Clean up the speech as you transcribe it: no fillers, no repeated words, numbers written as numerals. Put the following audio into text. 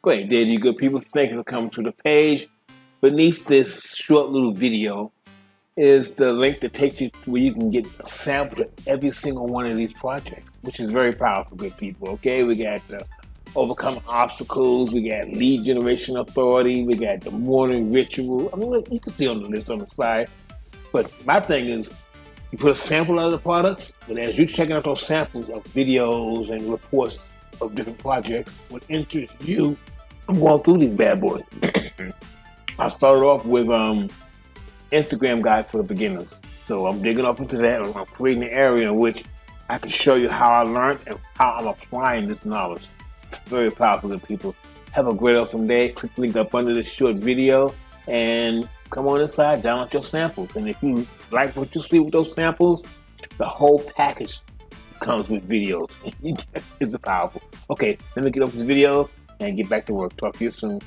Great, there you go, people. Thank you for coming to the page. Beneath this short little video is the link that takes you to where you can get a sample of every single one of these projects, which is very powerful, good people. Okay, we got the overcome obstacles, we got lead generation authority, we got the morning ritual. I mean, look, you can see on the list on the side. But my thing is, you put a sample of the products, but as you're checking out those samples of videos and reports of different projects, what interests you, I'm going through these bad boys. I started off with Instagram guide for the beginners. So I'm digging up into that, and I'm creating an area in which I can show you how I learned and how I'm applying this knowledge. Very powerful, good people. Have a great awesome day. Click the link up under this short video and come on inside, download your samples. And if you like what you see with those samples, the whole package comes with videos. It's powerful. Okay, let me get off this video and get back to work. Talk to you soon.